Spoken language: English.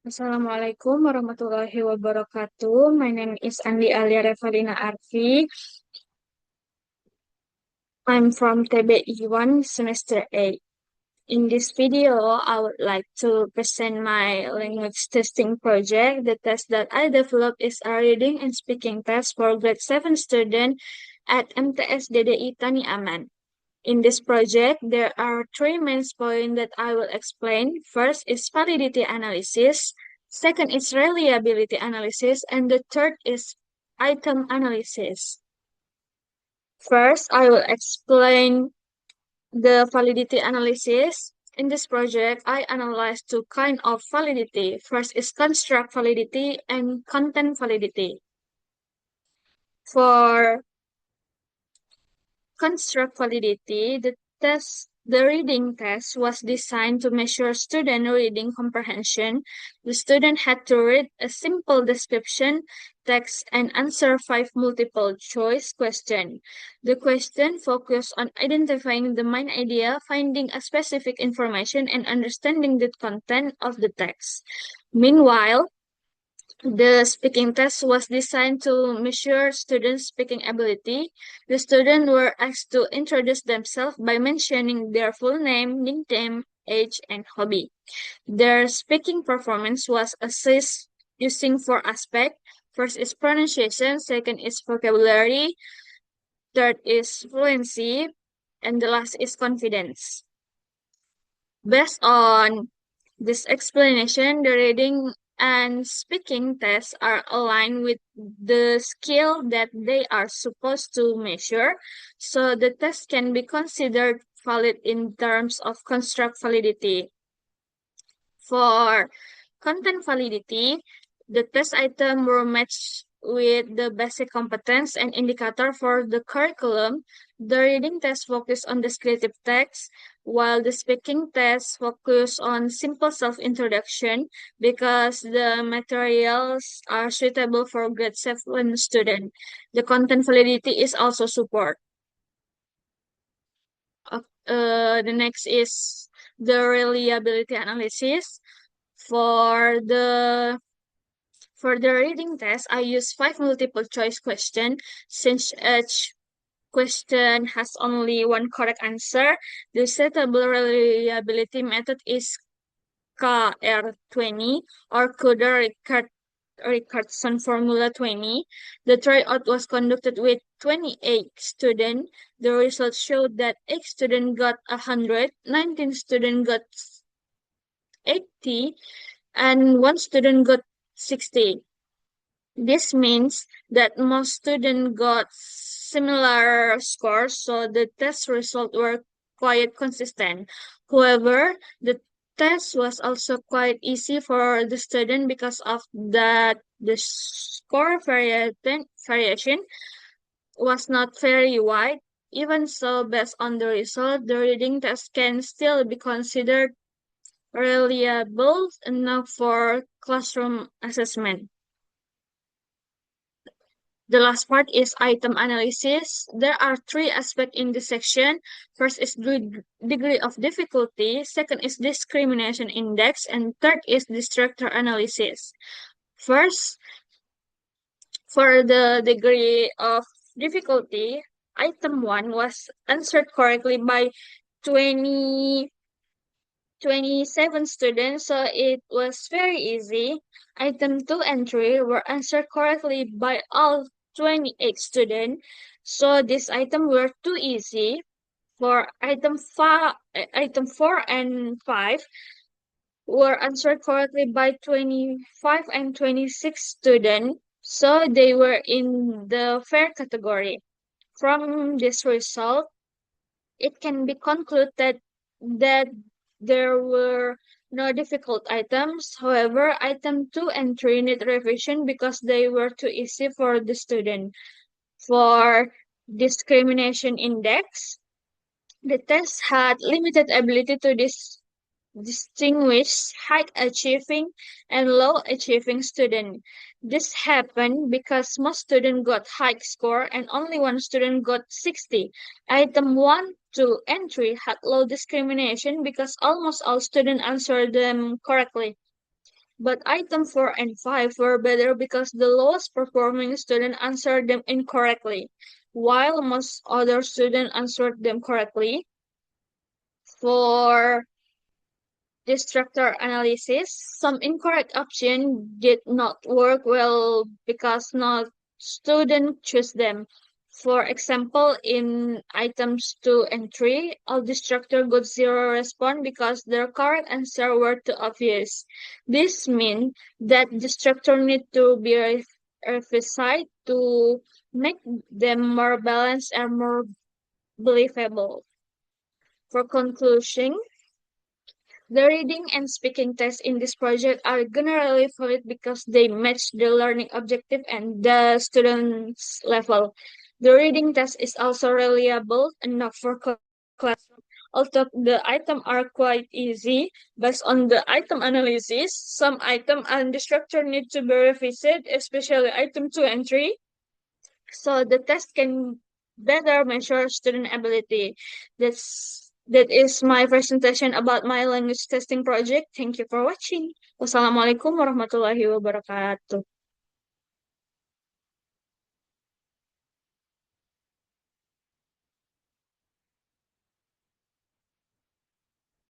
Assalamualaikum warahmatullahi wabarakatuh. My name is Andi Alia Revalina Arfi. I'm from TBI 1 semester 8. In this video, I would like to present my language testing project. The test that I developed is a reading and speaking test for grade 7 student at MTS DDI Tani Aman. In this project, there are three main points that I will explain. First is validity analysis, second is reliability analysis, and the third is item analysis. First, I will explain the validity analysis. In this project, I analyzed two kinds of validity. First is construct validity and content validity. For construct validity, the reading test was designed to measure student reading comprehension. The student had to read a simple description, text, and answer five multiple choice questions. The question focused on identifying the main idea, finding a specific information, and understanding the content of the text. Meanwhile, the speaking test was designed to measure students' speaking ability. The students were asked to introduce themselves by mentioning their full name, nickname, age, and hobby. Their speaking performance was assessed using four aspects. First is pronunciation, second is vocabulary, third is fluency, and the last is confidence. Based on this explanation, the reading and speaking tests are aligned with the skill that they are supposed to measure, so the test can be considered valid in terms of construct validity. For content validity, the test item were matched with the basic competence and indicator for the curriculum. The reading test focused on descriptive text, while the speaking test focused on simple self-introduction because the materials are suitable for grade 7 student. The content validity is also support. The next is the reliability analysis. For the reading test, I use five multiple choice questions. Since each question has only one correct answer, the suitable reliability method is KR20 or Ricardson Formula 20. The tryout was conducted with 28 students. The results showed that 8 students got 100, 19 students got 80, and one student got 60. This means that most students got similar scores, so the test results were quite consistent. However, the test was also quite easy for the student because of that the score variation was not very wide. Even so, based on the result, the reading test can still be considered reliable enough for classroom assessment. The last part is item analysis. There are three aspects in this section. First is degree of difficulty. Second is discrimination index. And third is distractor analysis. First, for the degree of difficulty, item 1 was answered correctly by 20 27 students, so it was very easy. Item 2 and 3 were answered correctly by all 28 students, so this item were too easy. For item 4 and 5 were answered correctly by 25 and 26 students, so they were in the fair category. From this result, it can be concluded that there were no difficult items. However, item 2 and 3 need revision because they were too easy for the student. For discrimination index, the test had limited ability to distinguish high achieving and low achieving students. This happened because most students got high score and only one student got 60. Item 1, 2, and 3 had low discrimination because almost all students answered them correctly. But item 4 and 5 were better because the lowest performing student answered them incorrectly, while most other students answered them correctly. For structure analysis, some incorrect option did not work well because not student choose them. For example, in items 2 and 3, all destructor got zero response because their correct answer were too obvious. This means that destructor need to be revised to make them more balanced and more believable. For conclusion, the reading and speaking tests in this project are generally valid because they match the learning objective and the student's level. The reading test is also reliable enough for classroom. Although the items are quite easy, based on the item analysis, some item and the structure need to be revisited, especially item 2 and 3, so the test can better measure student ability. That is my presentation about my language testing project. Thank you for watching. Wassalamualaikum warahmatullahi wabarakatuh.